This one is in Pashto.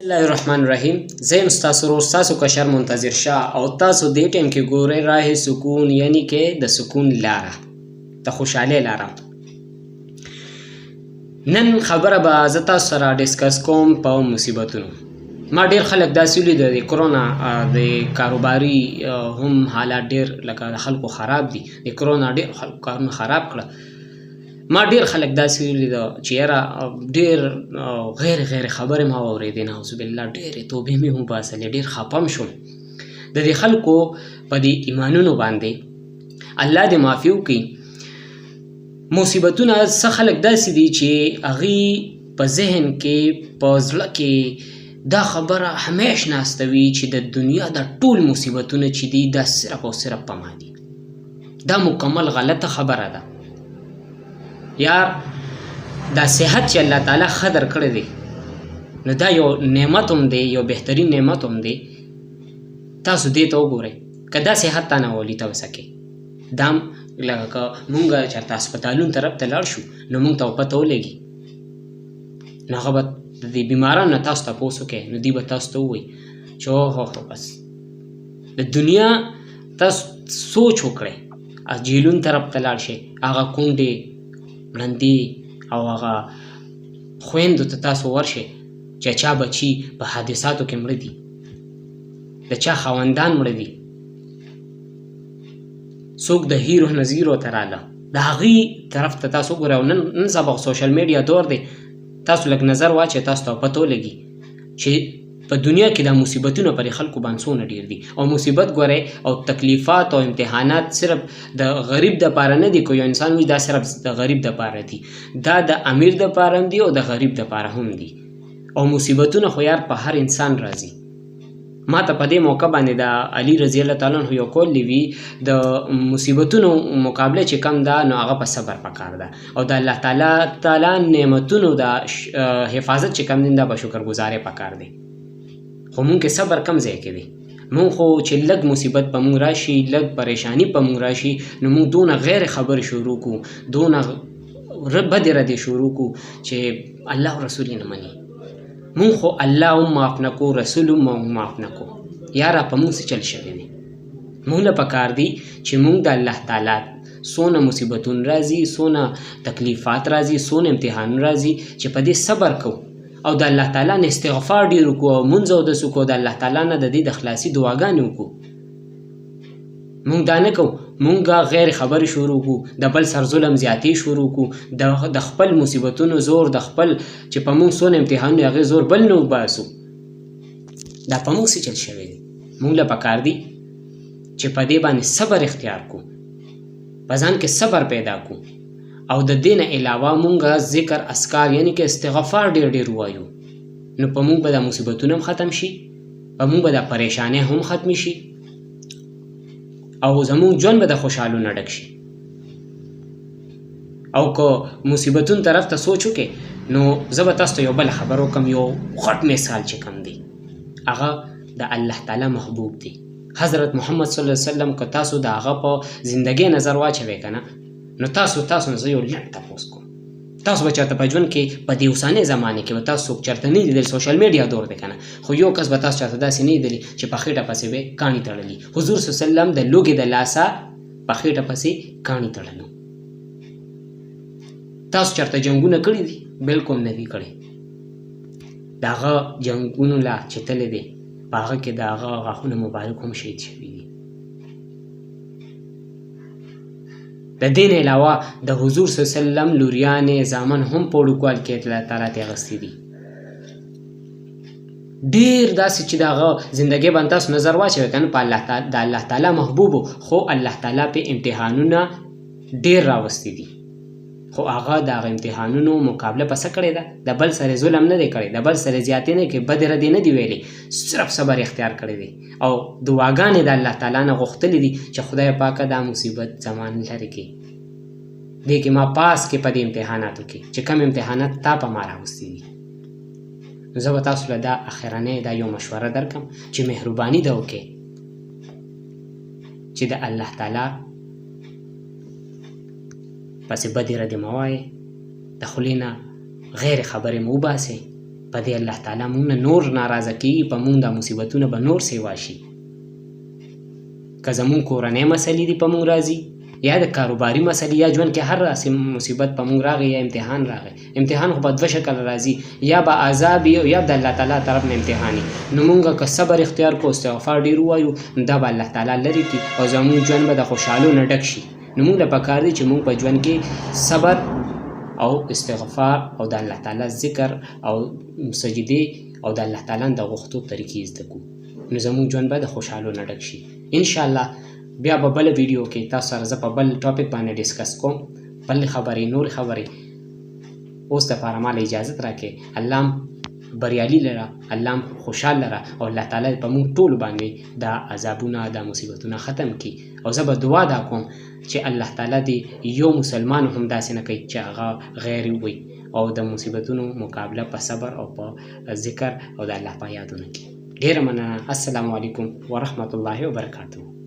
الله الرحمن الرحیم. زه یم ستاسو ورور ستاسو کشر منتظر شاه او تاسو دې ټایم کې ګورئ راه سکون، یعنی کې د سکون لاره، د خوشحالۍ لاره. نن خبره به زه تاسو سره ډسکس کوم په مصیبتونو. ما ډېر خلک داسې ولیده د کرونا د کاروباري هم حالات ډېر لکه د خلکو خراب دي. د کرونا ډېر خلکو کارونه خراب کړه. ما ډېر خلک داسې ولیده چې یاره ډېر غیر خبرې ما واورېدې، نعوذ بالله ډېرې توبې مې وباسلې، ډېر خفه م شوم. د دې خلکو په دې ایمانونو باندې الله دې معافي وکړي. مصیبتونه څه خلک داسې دي چې هغوی په ذهن کې په زړه کې دا خبره همیش ناسته وي چې د دنیا د ټول مصیبتونه چې دي دا صرف او صرف په ما دي. دا مکمل غلطه خبره ده. یار دا صحت چې الله تعالی ښه درکړی دی نو دا یو نعمت هم دی، یو بهترین نعمت هم دی. تاسو دې ته وګورئ، که دا صحت تا نه ولي ته وسکې دا هم لکه که مونږ چېرته هسپتالونو طرف ته لاړ شو نو مونږ ته پته ولګي نو هغه به د دې بیمارانو نه تاسو تپوس وکړئ نو دوی به تاسو ته ووایي چې اوهو بس د دنیا تاسو سوچ وکړئ، جیلونو طرف ته لاړ شئ، هغه کونډې ړندې او هغه خویندو ته تاسو ورشئ چې چا بچي په حادثاتو کې مړه دي، د چا خاوندان مړه دي، څوک د هیرو نه زیرو ته راله، د هغې طرف ته تاسو وګورئ. او نن سبا سوشل میډیا دور دی، تاسو لږ نظر واچئ، تاسو ته پته ولګي چې په دنیا کې دا مصیبتونه پر خلکو باندې څونه ډېر دي. او مصیبت ګورئ او تکلیفات او امتحانات صرف د غریب دپاره نه دي. که یو انسان وي دا صرف د غریب دپاره دي، دا د امیر دپاره هم دي او د غریب دپاره هم دي. او مصیبتونه خو یار په هر انسان راځي. ما ته په دې موقع باندې د علي رضی الله تعالی عنه یو قول وي، د مصیبتونو مقابله چې کم ده نو هغه په صبر پکار ده، او د الله تعالی نعمتونو د حفاظت چې کم دي دا په شکرګزارۍ پکار دی. خو مونږ کې صبر کم ځای کې دی. مونږ خو چې لږ مصیبت په مونږ راشي، لږ پریشانی په مونږ راشي نو مونږ دونه غیر خبرې شروع کو، دونه بدې ردې شروع کو چې الله او رسول یې نه مني. مونږ خو الله هم معاف نه کو، رسول هم معاف نه کو. یاره په مونږ څه چل شوی دی؟ مونږ له پکار دی چې مونږ د الله تعالی څونه مصیبتونه راځي، څونه تکلیفات راځي، څونه امتحانونه راځي چې په دې صبر کو او د الله تعالی نه استغفار ډېر وکړو او مونځ اودس وکړو، د الله تعالی نه د دې د خلاصي دعاګانې وکړو. مونږ دا نه کوو، مونږ غیر خبرې شروع کړو، د بل سر ظلم زیاتې شروع کړو، د خپل مصیبتونو زور، د خپل چې په مونږ څونه امتحانونه هغې زور بل نه وباسو. دا په مونږ څه چل شوی دی؟ مونږ له پکار دی چې په دې باندې صبر اختیار کړو، په ځان کې صبر پیدا کړو، او د دې نه علاوه مونږ ذکر اسکار یعنی که استغفار ډېر ووایو نو په مونږ به دا مصیبتونه هم ختم شي، په مونږ به دا پریشانۍ هم ختم شي، او زمونږ ژوند به د خوشحالونه ډک شي. او که مصیبتونو طرف ته سوچ وکړئ نو زه به تاسو ته یو بل خبر وکړم. یو غټ مثال چې کوم دی هغه د الله تعالی محبوب دی، حضرت محمد صلی الله علیه وسلم. که تاسو د هغه په زندګۍ نظر واچوئ که نه نو تاسو نه زه یو لنډ تپوس کوم. تاسو به چېرته په ژوند کې په دې اوسنۍ زمانې کې به تاسو څوک چېرته نه لیدلي، سوشل میډیا دور دی که نه، خو یو کس به تاسو چېرته داسې نه لیدلي چې په خېټه پسې به یې کاڼي تړلي. حضور صلی الله علیه وسلم د لوږې د لاسه په خېټه پسې کاڼي تړلو. تاسو چېرته جنګونه کړي دي؟ بلکل نه دي کړي. د هغه جنګونو لا چې تللی دی په هغه کې د هغه غاښونه مبارک هم شهید شوي دي. د دې نه علاوه د حضور صلی الله علیه وسلم لوریانې زامن هم په وړوکوالي کې الله تعالی ته اخیستي دي. ډېر داسې چې د هغه زندګۍ باندې تاسو نظر واچوئ که نه، په د الله تعالی محبوب خو الله تعالی په امتحانونه ډېر راوستي دي، خو هغه د هغه امتحانونو مقابله په څه کړې ده؟ د بل سره ظلم نه دی کړی، د بل سره زیاتې نه کړې، بدې ردې نه دي ویلې، صرف صبر اختیار کړی دی او دعاګانې د الله تعالی نه غوښتلې دي چې خدای پاکه دا مصیبت زمان لرې کړي. دې کې ما پاس کې په دې امتحاناتو کې چې کم امتحانات تا په ما راوستي دي. نو زه به تاسو له دا اخرنۍ دا یو مشوره درکړم چې مهرباني ده وکړئ چې د الله تعالی پسې بدې ردې مه وایئ، د خولې نه غیر خبرې مه وباسئ، په دې الله تعالی موږ نه نور ناراضه کېږي، په موږ دا مصیبتونه به نور سیوا شي. که زموږ کورنۍ مسلې دي په موږ راځي، یا د کاروباري مسلې، یا ژوند کې هر داسې مصیبت په موږ راغی، یا امتحان راغی. امتحان خو په دوه شکل راځي، یا به عذاب وي یا د الله تعالی طرف نه امتحان وي. نو موږ که صبر اختیار کړو، استغفار ډېر ووایو، دا به الله تعالی لرې کړي او زموږ ژوند به د خوشحالو نه ډک شي. نو موږ له پکار دی چې موږ په ژوند کې صبر او استغفار او د الله تعالی ذکر او سجدې او د الله تعالی د غوښتو طریقې زده کړو، نو زموږ ژوند به د خوشحالو نه ډک شي. انشاءالله بیا به بله ویډیو کې تاسو سره زه په بل ټاپک باندې ډسکس کوم، بلې خبرې، نورې خبرې. اوس دپاره ماله اجازت راکړئ. الله بریالي لره، الله خوشحال لره او الله تعالی په موږ ټولو باندې دا عذابونه، دا مصیبتونه ختم کړي. او زه به دعا دا کوم چې الله تعالی دې یو مسلمان هم داسې نه کوي چې هغه غیر وي او د مصیبتونو مقابله په صبر او په ذکر او د الله په یادونه کې. ډېره مننه. السلام علیکم ورحمة الله وبرکاته.